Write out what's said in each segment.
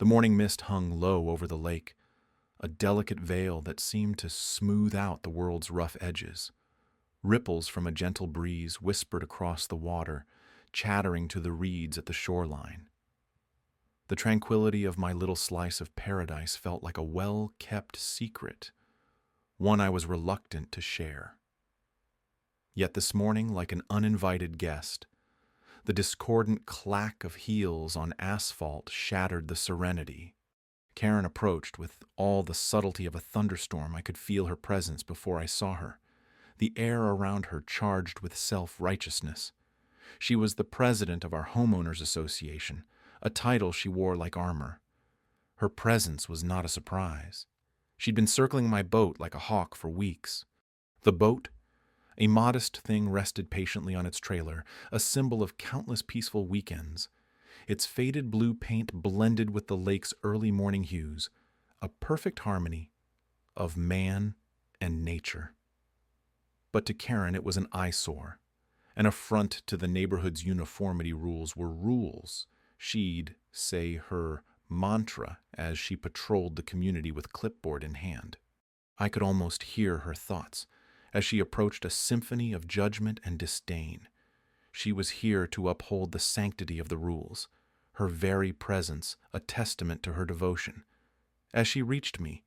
The morning mist hung low over the lake, a delicate veil that seemed to smooth out the world's rough edges. Ripples from a gentle breeze whispered across the water, chattering to the reeds at the shoreline. The tranquility of my little slice of paradise felt like a well-kept secret, one I was reluctant to share. Yet this morning, like an uninvited guest, the discordant clack of heels on asphalt shattered the serenity. Karen approached with all the subtlety of a thunderstorm. I could feel her presence before I saw her, the air around her charged with self-righteousness. She was the president of our homeowners association, a title she wore like armor. Her presence was not a surprise. She'd been circling my boat like a hawk for weeks. The boat, a modest thing, rested patiently on its trailer, a symbol of countless peaceful weekends. Its faded blue paint blended with the lake's early morning hues, a perfect harmony of man and nature. But to Karen it was an eyesore, an affront to the neighborhood's uniformity rules were rules. She'd say her mantra as she patrolled the community with clipboard in hand. I could almost hear her thoughts as she approached a symphony of judgment and disdain. She was here to uphold the sanctity of the rules, her very presence a testament to her devotion. As she reached me,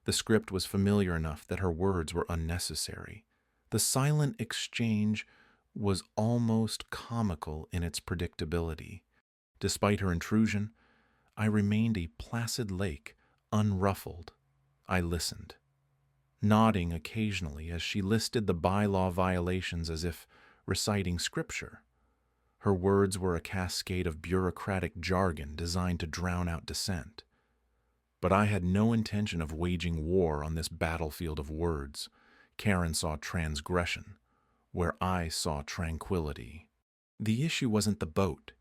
the script was familiar enough that her words were unnecessary. The silent exchange was almost comical in its predictability. Despite her intrusion, I remained a placid lake, unruffled. I listened, nodding occasionally as she listed the bylaw violations as if reciting scripture. Her words were a cascade of bureaucratic jargon designed to drown out dissent. But I had no intention of waging war on this battlefield of words. Karen saw transgression, where I saw tranquility. The issue wasn't the boat,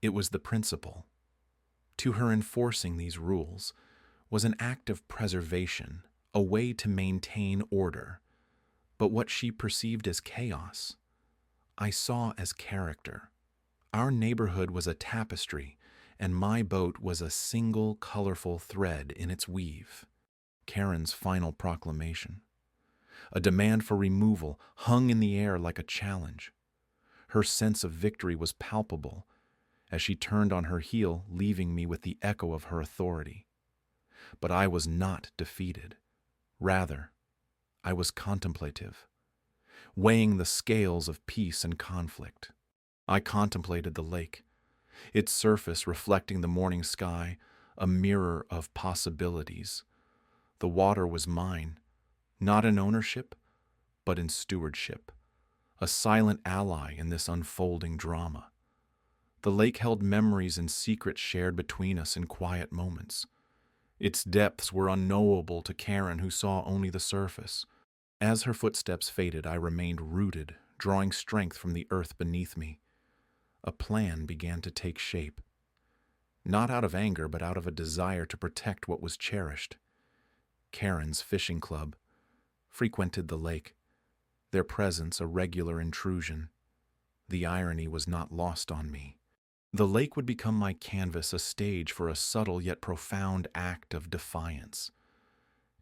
it was the principle. To her, enforcing these rules was an act of preservation, a way to maintain order. But what she perceived as chaos, I saw as character. Our neighborhood was a tapestry, and my boat was a single colorful thread in its weave. Karen's final proclamation, a demand for removal, hung in the air like a challenge. Her sense of victory was palpable as she turned on her heel, leaving me with the echo of her authority. But I was not defeated. Rather, I was contemplative, weighing the scales of peace and conflict. I contemplated the lake, its surface reflecting the morning sky, a mirror of possibilities. The water was mine, not in ownership, but in stewardship, a silent ally in this unfolding drama. The lake held memories and secrets shared between us in quiet moments. Its depths were unknowable to Karen, who saw only the surface. As her footsteps faded, I remained rooted, drawing strength from the earth beneath me. A plan began to take shape, not out of anger, but out of a desire to protect what was cherished. Karen's fishing club frequented the lake, their presence a regular intrusion. The irony was not lost on me. The lake would become my canvas, a stage for a subtle yet profound act of defiance.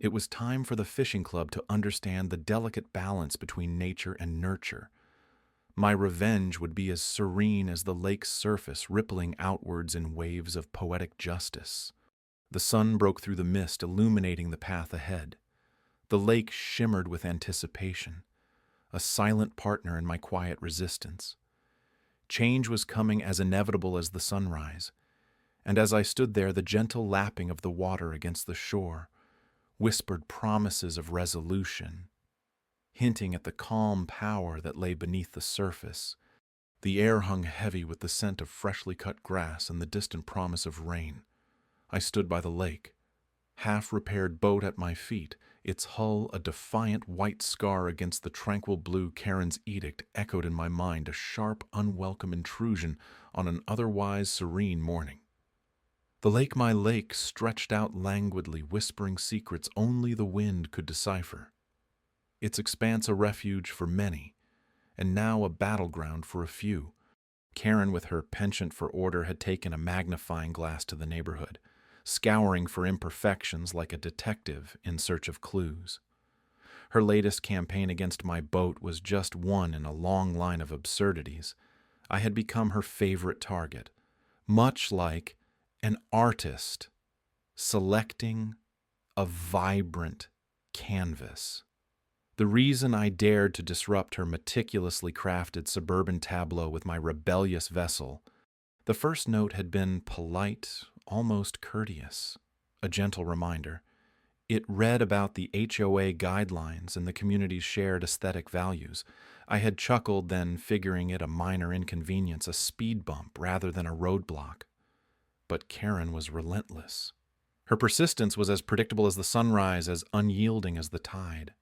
It was time for the fishing club to understand the delicate balance between nature and nurture. My revenge would be as serene as the lake's surface, rippling outwards in waves of poetic justice. The sun broke through the mist, illuminating the path ahead. The lake shimmered with anticipation, a silent partner in my quiet resistance. Change was coming as inevitable as the sunrise, and as I stood there, the gentle lapping of the water against the shore whispered promises of resolution, hinting at the calm power that lay beneath the surface. The air hung heavy with the scent of freshly cut grass and the distant promise of rain. I stood by the lake, half-repaired boat at my feet, its hull a defiant white scar against the tranquil blue. Karen's edict echoed in my mind, a sharp, unwelcome intrusion on an otherwise serene morning. The lake, my lake, stretched out languidly, whispering secrets only the wind could decipher. Its expanse a refuge for many, and now a battleground for a few. Karen, with her penchant for order, had taken a magnifying glass to the neighborhood, scouring for imperfections like a detective in search of clues. Her latest campaign against my boat was just one in a long line of absurdities. I had become her favorite target, much like an artist selecting a vibrant canvas. The reason I dared to disrupt her meticulously crafted suburban tableau with my rebellious vessel, the first note had been polite, almost courteous, a gentle reminder. It read about the HOA guidelines and the community's shared aesthetic values. I had chuckled, then figuring it a minor inconvenience, a speed bump rather than a roadblock. But Karen was relentless. Her persistence was as predictable as the sunrise, as unyielding as the tide.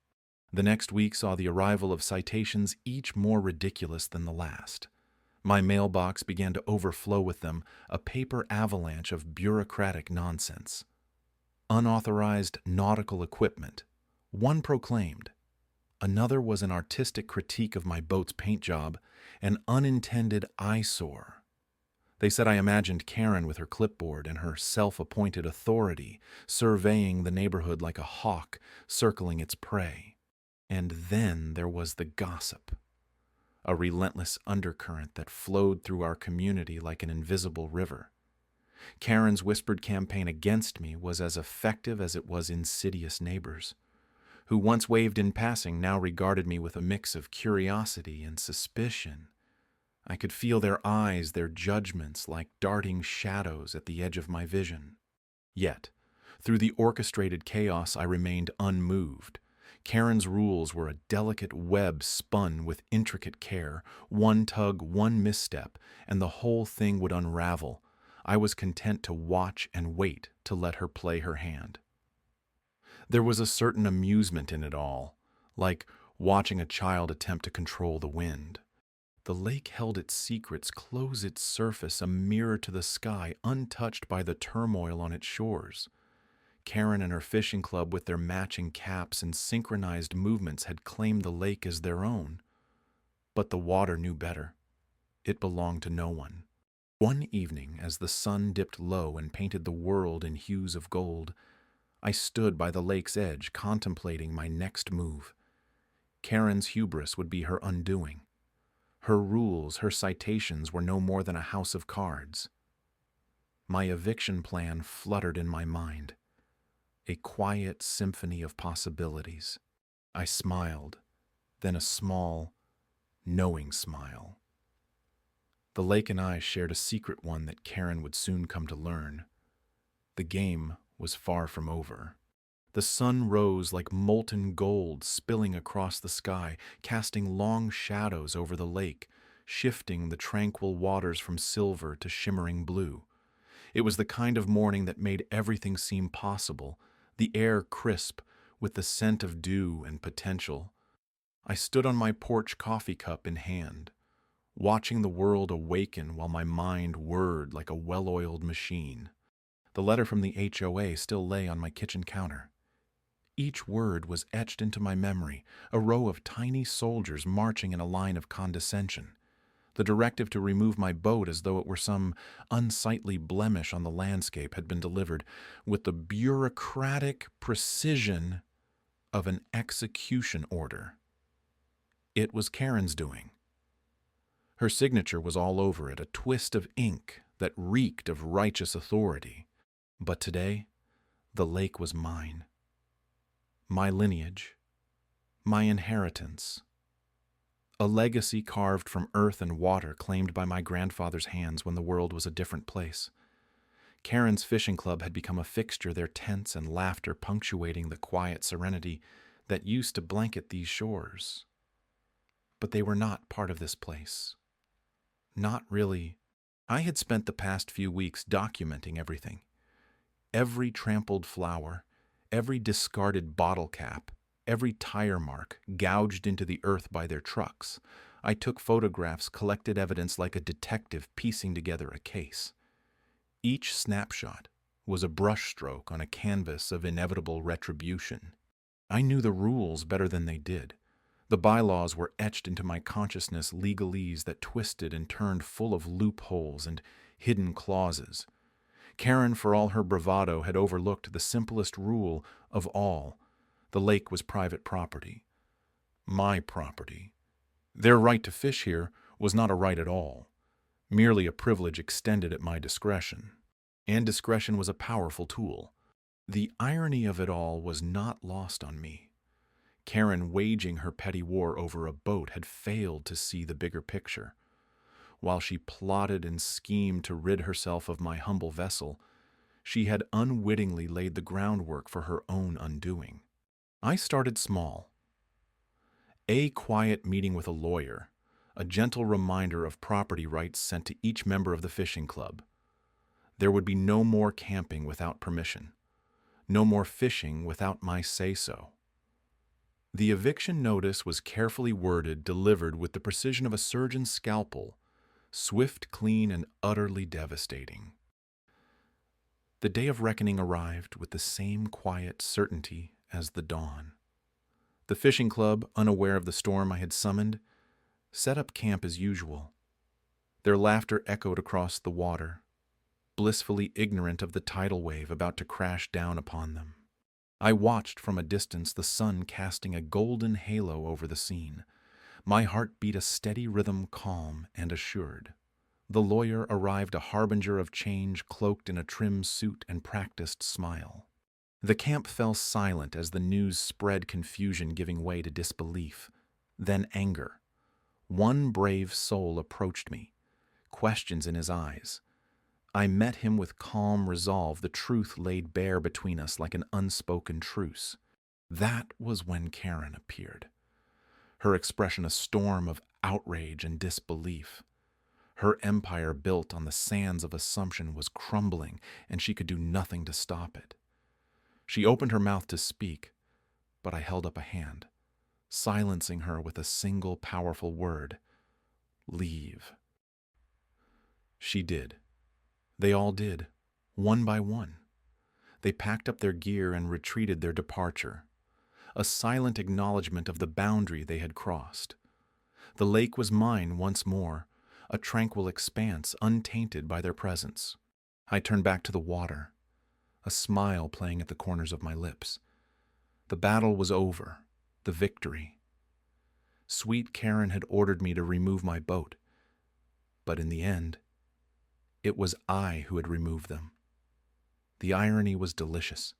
The next week saw the arrival of citations, each more ridiculous than the last. My mailbox began to overflow with them, a paper avalanche of bureaucratic nonsense. Unauthorized nautical equipment, one proclaimed. Another was an artistic critique of my boat's paint job, an unintended eyesore. They said I imagined Karen with her clipboard and her self-appointed authority, surveying the neighborhood like a hawk circling its prey. And then there was the gossip, a relentless undercurrent that flowed through our community like an invisible river. Karen's whispered campaign against me was as effective as it was insidious neighbors, who once waved in passing now regarded me with a mix of curiosity and suspicion. I could feel their eyes, their judgments, like darting shadows at the edge of my vision. Yet, through the orchestrated chaos, I remained unmoved. Karen's rules were a delicate web spun with intricate care. One tug, one misstep, and the whole thing would unravel. I was content to watch and wait to let her play her hand. There was a certain amusement in it all, like watching a child attempt to control the wind. The lake held its secrets, close its surface, a mirror to the sky, untouched by the turmoil on its shores. Karen and her fishing club, with their matching caps and synchronized movements, had claimed the lake as their own. But the water knew better. It belonged to no one. One evening, as the sun dipped low and painted the world in hues of gold, I stood by the lake's edge, contemplating my next move. Karen's hubris would be her undoing. Her rules, her citations were no more than a house of cards. My eviction plan fluttered in my mind, a quiet symphony of possibilities. I smiled, then a small, knowing smile. The lake and I shared a secret one that Karen would soon come to learn. The game was far from over. The sun rose like molten gold, spilling across the sky, casting long shadows over the lake, shifting the tranquil waters from silver to shimmering blue. It was the kind of morning that made everything seem possible, the air crisp with the scent of dew and potential. I stood on my porch, coffee cup in hand, watching the world awaken while my mind whirred like a well-oiled machine. The letter from the HOA still lay on my kitchen counter. Each word was etched into my memory, a row of tiny soldiers marching in a line of condescension. The directive to remove my boat as though it were some unsightly blemish on the landscape had been delivered with the bureaucratic precision of an execution order. It was Karen's doing. Her signature was all over it, a twist of ink that reeked of righteous authority. But today, the lake was mine. My lineage, my inheritance, a legacy carved from earth and water claimed by my grandfather's hands when the world was a different place. Karen's fishing club had become a fixture, their tents and laughter punctuating the quiet serenity that used to blanket these shores. But they were not part of this place. Not really. I had spent the past few weeks documenting everything. Every trampled flower, every discarded bottle cap, every tire mark gouged into the earth by their trucks. I took photographs, collected evidence like a detective piecing together a case. Each snapshot was a brushstroke on a canvas of inevitable retribution. I knew the rules better than they did. The bylaws were etched into my consciousness, legalese that twisted and turned full of loopholes and hidden clauses. Karen, for all her bravado, had overlooked the simplest rule of all. The lake was private property. My property. Their right to fish here was not a right at all, merely a privilege extended at my discretion. And discretion was a powerful tool. The irony of it all was not lost on me. Karen, waging her petty war over a boat, had failed to see the bigger picture. While she plotted and schemed to rid herself of my humble vessel, she had unwittingly laid the groundwork for her own undoing. I started small. A quiet meeting with a lawyer, a gentle reminder of property rights sent to each member of the fishing club. There would be no more camping without permission, no more fishing without my say-so. The eviction notice was carefully worded, delivered with the precision of a surgeon's scalpel, swift, clean, and utterly devastating. The day of reckoning arrived with the same quiet certainty as the dawn. The fishing club, unaware of the storm I had summoned, set up camp as usual. Their laughter echoed across the water, blissfully ignorant of the tidal wave about to crash down upon them. I watched from a distance the sun casting a golden halo over the scene. My heart beat a steady rhythm, calm and assured. The lawyer arrived, a harbinger of change, cloaked in a trim suit and practiced smile. The camp fell silent as the news spread, confusion giving way to disbelief, then anger. One brave soul approached me, questions in his eyes. I met him with calm resolve, the truth laid bare between us like an unspoken truce. That was when Karen appeared, her expression a storm of outrage and disbelief. Her empire built on the sands of assumption was crumbling, and she could do nothing to stop it. She opened her mouth to speak, but I held up a hand, silencing her with a single powerful word: leave. She did. They all did, one by one. They packed up their gear and retreated their departure, a silent acknowledgement of the boundary they had crossed. The lake was mine once more, a tranquil expanse untainted by their presence. I turned back to the water, a smile playing at the corners of my lips. The battle was over, the victory. Sweet Karen had ordered me to remove my boat, but in the end, it was I who had removed them. The irony was delicious,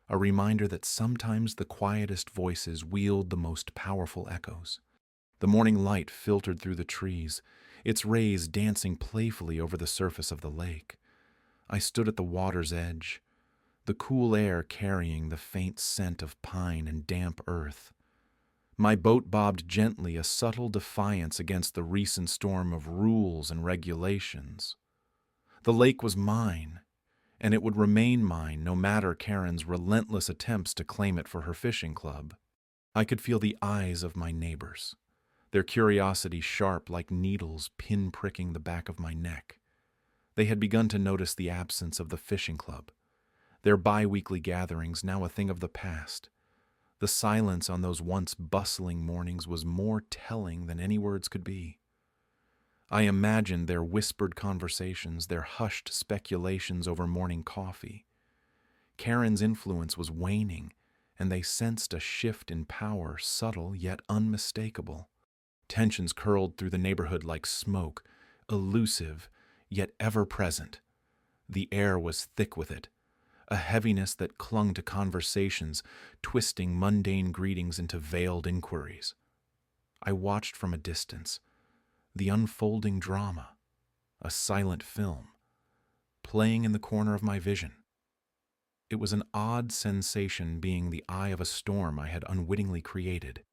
a reminder that sometimes the quietest voices wield the most powerful echoes. The morning light filtered through the trees, its rays dancing playfully over the surface of the lake. I stood at the water's edge, the cool air carrying the faint scent of pine and damp earth. My boat bobbed gently, a subtle defiance against the recent storm of rules and regulations. The lake was mine, and it would remain mine no matter Karen's relentless attempts to claim it for her fishing club. I could feel the eyes of my neighbors, their curiosity sharp like needles pin-pricking the back of my neck. They had begun to notice the absence of the fishing club, their bi-weekly gatherings now a thing of the past. The silence on those once bustling mornings was more telling than any words could be. I imagined their whispered conversations, their hushed speculations over morning coffee. Karen's influence was waning, and they sensed a shift in power, subtle yet unmistakable. Tensions curled through the neighborhood like smoke, elusive yet ever-present. The air was thick with it, a heaviness that clung to conversations, twisting mundane greetings into veiled inquiries. I watched from a distance, the unfolding drama, a silent film, playing in the corner of my vision. It was an odd sensation being the eye of a storm I had unwittingly created.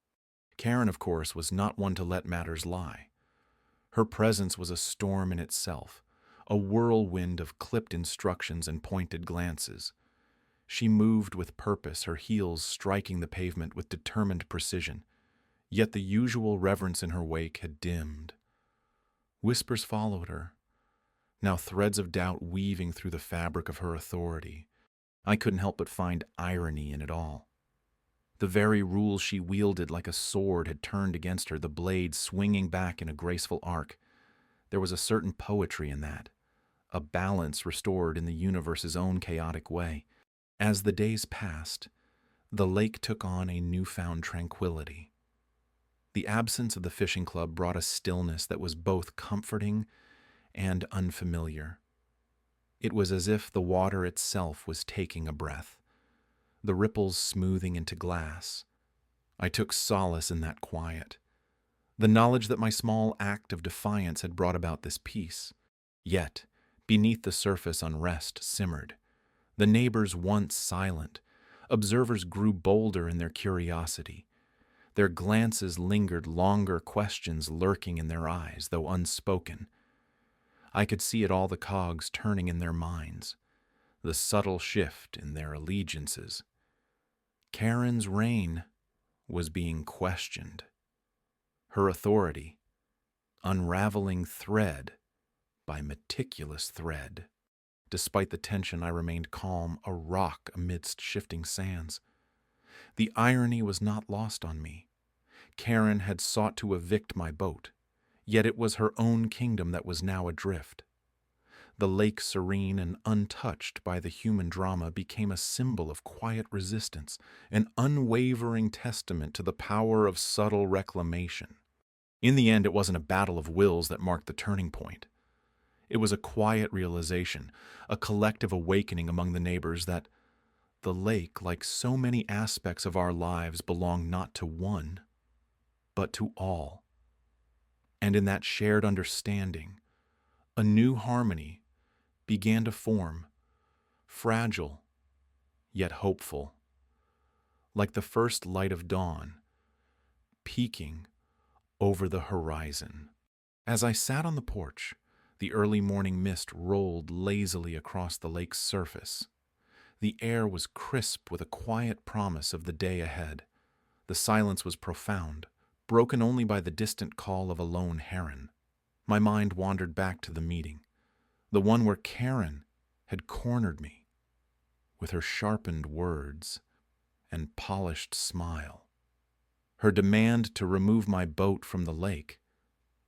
Karen, of course, was not one to let matters lie. Her presence was a storm in itself, a whirlwind of clipped instructions and pointed glances. She moved with purpose, her heels striking the pavement with determined precision, yet the usual reverence in her wake had dimmed. Whispers followed her, now threads of doubt weaving through the fabric of her authority. I couldn't help but find irony in it all. The very rules she wielded like a sword had turned against her, the blade swinging back in a graceful arc. There was a certain poetry in that, a balance restored in the universe's own chaotic way. As the days passed, the lake took on a newfound tranquility. The absence of the fishing club brought a stillness that was both comforting and unfamiliar. It was as if the water itself was taking a breath, the ripples smoothing into glass. I took solace in that quiet, the knowledge that my small act of defiance had brought about this peace. Yet, beneath the surface unrest simmered. The neighbors once silent, observers grew bolder in their curiosity. Their glances lingered, longer questions lurking in their eyes, though unspoken. I could see it all, the cogs turning in their minds, the subtle shift in their allegiances. Karen's reign was being questioned. Her authority, unraveling thread by meticulous thread. Despite the tension, I remained calm, a rock amidst shifting sands. The irony was not lost on me. Karen had sought to evict my boat, yet it was her own kingdom that was now adrift. The lake, serene and untouched by the human drama, became a symbol of quiet resistance, an unwavering testament to the power of subtle reclamation. In the end, it wasn't a battle of wills that marked the turning point. It was a quiet realization, a collective awakening among the neighbors that the lake, like so many aspects of our lives, belonged not to one, but to all. And in that shared understanding, a new harmony began to form, fragile yet hopeful, like the first light of dawn, peeking over the horizon. As I sat on the porch, the early morning mist rolled lazily across the lake's surface. The air was crisp with a quiet promise of the day ahead. The silence was profound, broken only by the distant call of a lone heron. My mind wandered back to the meeting, the one where Karen had cornered me with her sharpened words and polished smile. Her demand to remove my boat from the lake,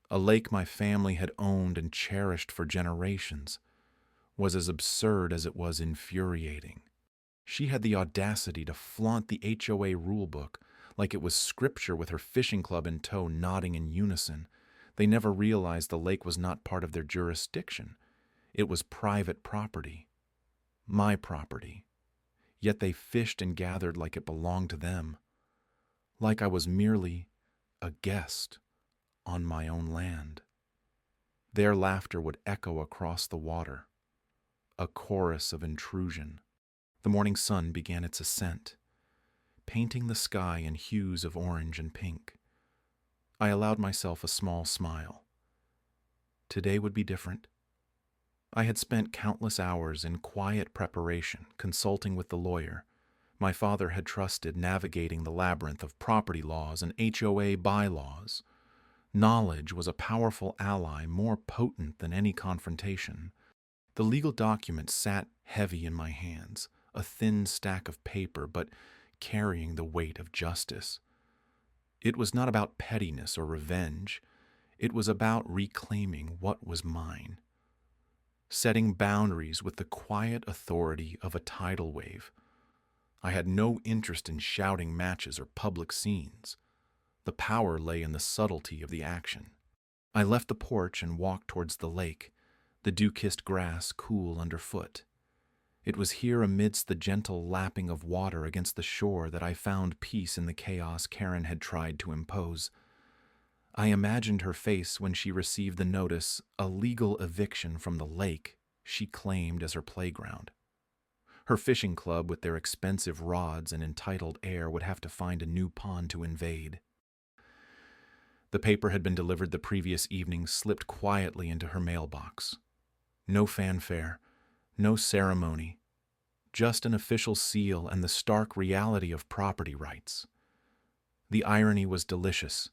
a lake my family had owned and cherished for generations, was as absurd as it was infuriating. She had the audacity to flaunt the HOA rulebook like it was scripture, with her fishing club in tow nodding in unison. They never realized the lake was not part of their jurisdiction. It was private property, my property. Yet they fished and gathered like it belonged to them, like I was merely a guest on my own land. Their laughter would echo across the water, a chorus of intrusion. The morning sun began its ascent, painting the sky in hues of orange and pink. I allowed myself a small smile. Today would be different. I had spent countless hours in quiet preparation, consulting with the lawyer my father had trusted, navigating the labyrinth of property laws and HOA bylaws. Knowledge was a powerful ally, more potent than any confrontation. The legal document sat heavy in my hands, a thin stack of paper, but carrying the weight of justice. It was not about pettiness or revenge. It was about reclaiming what was mine, setting boundaries with the quiet authority of a tidal wave. I had no interest in shouting matches or public scenes. The power lay in the subtlety of the action. I left the porch and walked towards the lake, the dew-kissed grass cool underfoot. It was here, amidst the gentle lapping of water against the shore, that I found peace in the chaos Karen had tried to impose. I imagined her face when she received the notice, a legal eviction from the lake she claimed as her playground. Her fishing club, with their expensive rods and entitled air, would have to find a new pond to invade. The paper had been delivered the previous evening, slipped quietly into her mailbox. No fanfare, no ceremony, just an official seal and the stark reality of property rights. The irony was delicious.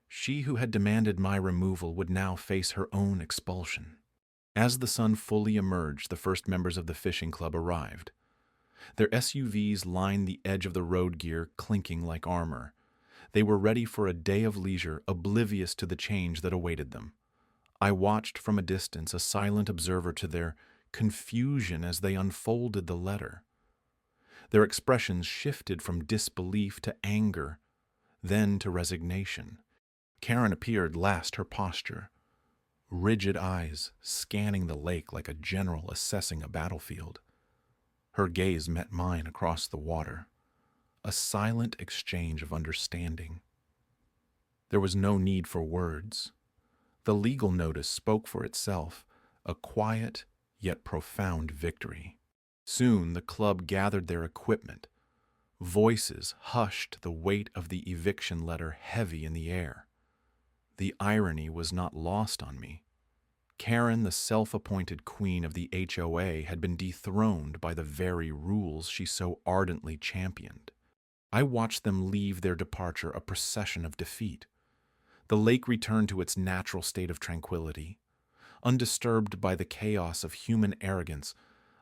She who had demanded my removal would now face her own expulsion. As the sun fully emerged, the first members of the fishing club arrived. Their SUVs lined the edge of the road, gear clinking like armor. They were ready for a day of leisure, oblivious to the change that awaited them. I watched from a distance, a silent observer to their confusion as they unfolded the letter. Their expressions shifted from disbelief to anger, then to resignation. Karen appeared last, her posture, rigid eyes scanning the lake like a general assessing a battlefield. Her gaze met mine across the water, a silent exchange of understanding. There was no need for words. The legal notice spoke for itself, a quiet yet profound victory. Soon the club gathered their equipment. Voices hushed the weight of the eviction letter heavy in the air. The irony was not lost on me. Karen, the self-appointed queen of the HOA, had been dethroned by the very rules she so ardently championed. I watched them leave their departure a procession of defeat. The lake returned to its natural state of tranquility. Undisturbed by the chaos of human arrogance,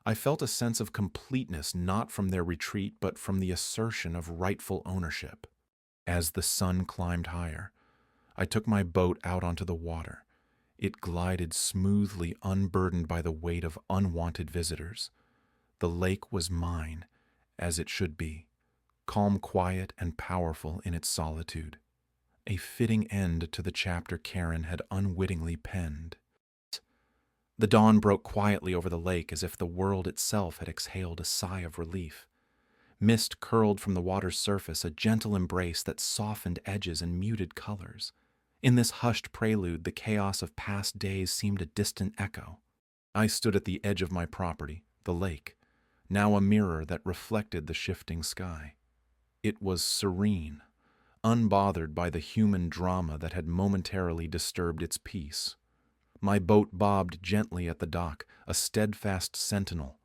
I felt a sense of completeness not from their retreat but from the assertion of rightful ownership. As the sun climbed higher, I took my boat out onto the water. It glided smoothly, unburdened by the weight of unwanted visitors. The lake was mine, as it should be, calm, quiet, and powerful in its solitude. A fitting end to the chapter Karen had unwittingly penned. The dawn broke quietly over the lake as if the world itself had exhaled a sigh of relief. Mist curled from the water's surface, a gentle embrace that softened edges and muted colors. In this hushed prelude, the chaos of past days seemed a distant echo. I stood at the edge of my property, the lake, now a mirror that reflected the shifting sky. It was serene, unbothered by the human drama that had momentarily disturbed its peace. My boat bobbed gently at the dock, a steadfast sentinel.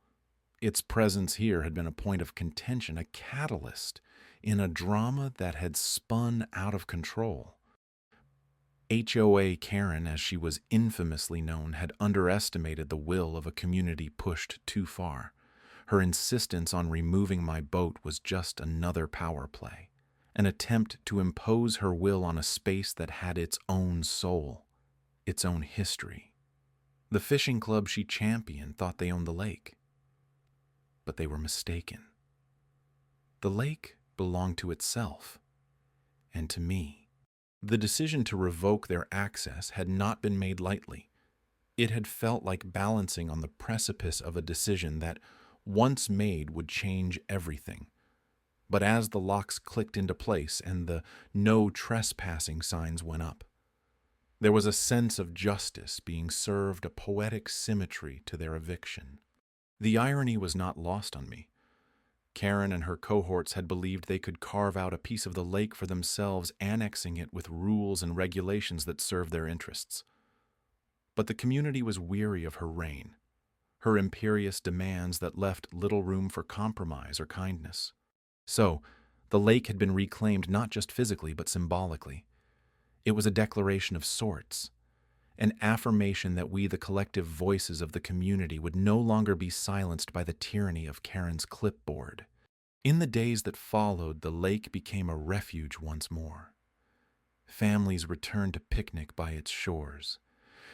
Its presence here had been a point of contention, a catalyst in a drama that had spun out of control. HOA Karen, as she was infamously known, had underestimated the will of a community pushed too far. Her insistence on removing my boat was just another power play, an attempt to impose her will on a space that had its own soul, its own history. The fishing club she championed thought they owned the lake, but they were mistaken. The lake belonged to itself, and to me. The decision to revoke their access had not been made lightly. It had felt like balancing on the precipice of a decision that, once made, would change everything. But as the locks clicked into place and the no trespassing signs went up, there was a sense of justice being served, a poetic symmetry to their eviction. The irony was not lost on me. Karen and her cohorts had believed they could carve out a piece of the lake for themselves, annexing it with rules and regulations that served their interests. But the community was weary of her reign, her imperious demands that left little room for compromise or kindness. So, the lake had been reclaimed not just physically but symbolically. It was a declaration of sorts, an affirmation that we, the collective voices of the community, would no longer be silenced by the tyranny of Karen's clipboard. In the days that followed, the lake became a refuge once more. Families returned to picnic by its shores,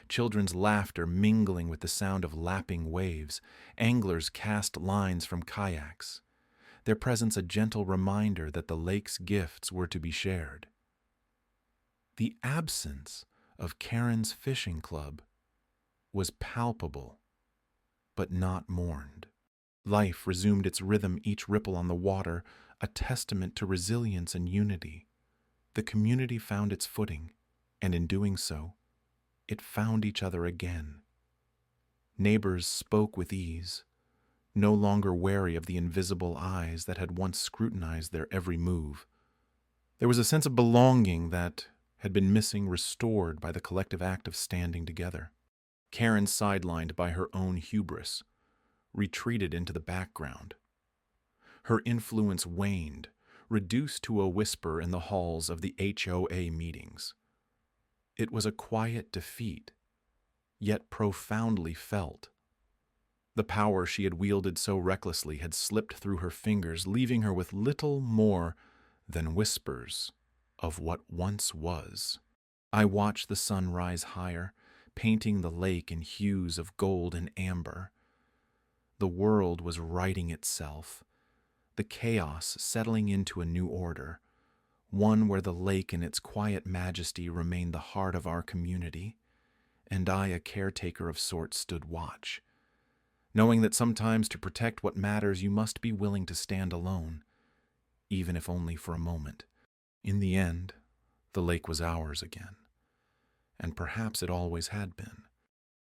children's laughter mingling with the sound of lapping waves. Anglers cast lines from kayaks, their presence a gentle reminder that the lake's gifts were to be shared. The absence of Karen's fishing club was palpable, but not mourned. Life resumed its rhythm, each ripple on the water, a testament to resilience and unity. The community found its footing, and in doing so, it found each other again. Neighbors spoke with ease, no longer wary of the invisible eyes that had once scrutinized their every move. There was a sense of belonging that had been missing, restored by the collective act of standing together. Karen, sidelined by her own hubris, retreated into the background. Her influence waned, reduced to a whisper in the halls of the HOA meetings. It was a quiet defeat, yet profoundly felt. The power she had wielded so recklessly had slipped through her fingers, leaving her with little more than whispers of what once was. I watched the sun rise higher, painting the lake in hues of gold and amber. The world was righting itself, the chaos settling into a new order, one where the lake in its quiet majesty remained the heart of our community, and I, a caretaker of sorts, stood watch, knowing that sometimes to protect what matters you must be willing to stand alone, even if only for a moment. In the end, the lake was ours again, and perhaps it always had been.